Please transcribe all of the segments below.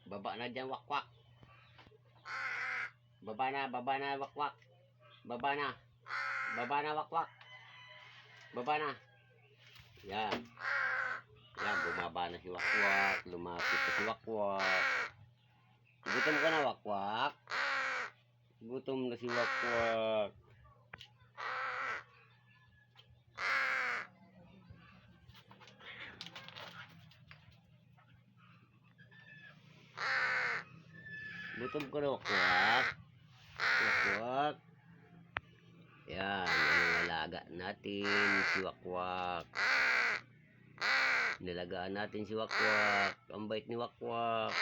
Baba na dyan, wakwak. Baba na, wakwak. Baba na. Baba na, wakwak. Baba na. Yan. Yan, bumaba na si wakwak. Lumapit na si wakwak. Gutom ka na, wakwak. Gutom na si wakwak. Gutom ka na, wakwak. Wakwak. Yan, ang alaga natin si wakwak. Nalagaan natin si wakwak. Ang bait ni wakwak.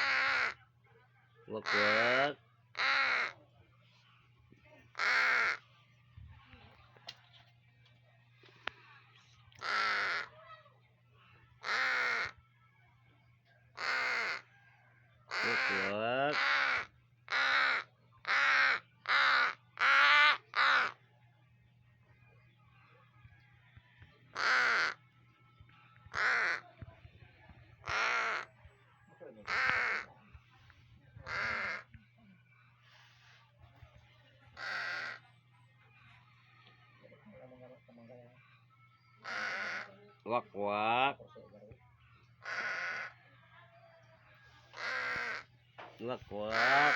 Wakwak. Wakwak. Wakwak. Wakwak.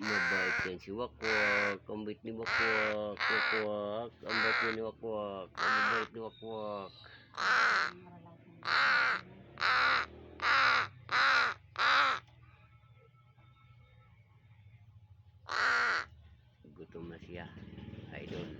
Mabait yan si wakwak. Ang bait ni wakwak. Wakwak. Ang bait ni wakwak. Ang bait ni wakwak. Gutom na siya, idol.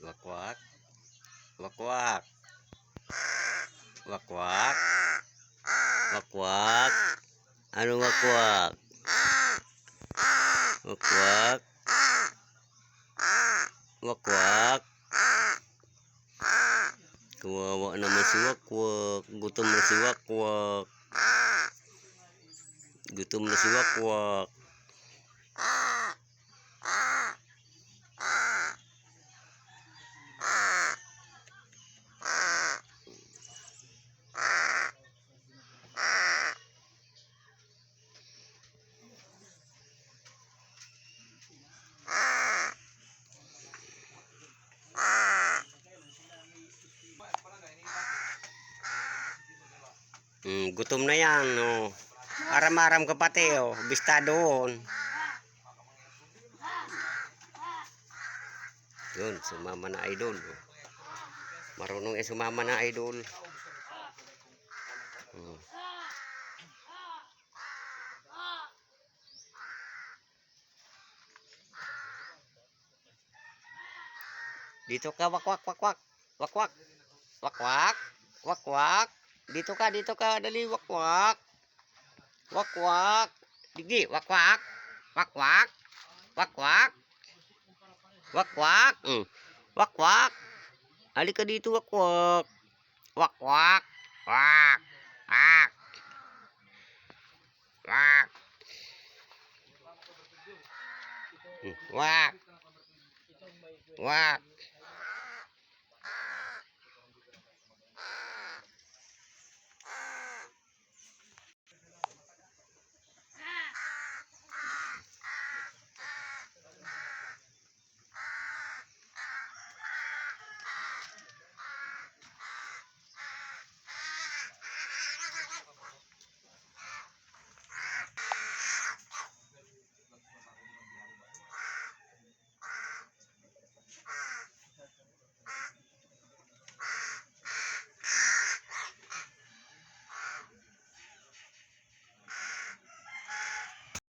Wakwak. Wakwak. Wakwak. Wakwak. Ano wakwak? Wakwak. Wakwak. Kawawa naman si wakwak. Gutom na si wakwak. Gutom na si wakwak. Gutom na yan, oh. Aram-aram ka pati, oh. Bista doon. Yun, sumama na idol. Marunong sumama na idol. Dito ka, wakwak, wakwak. Wakwak. Wakwak. Wakwak. Dito ka, dali, wakwak. Wakwak. Digi, wakwak. Wakwak. Wakwak. Wakwak. Wakwak. Halika dito, wakwak. Wakwak. Wak. Wak. Wak. Wak. Wak.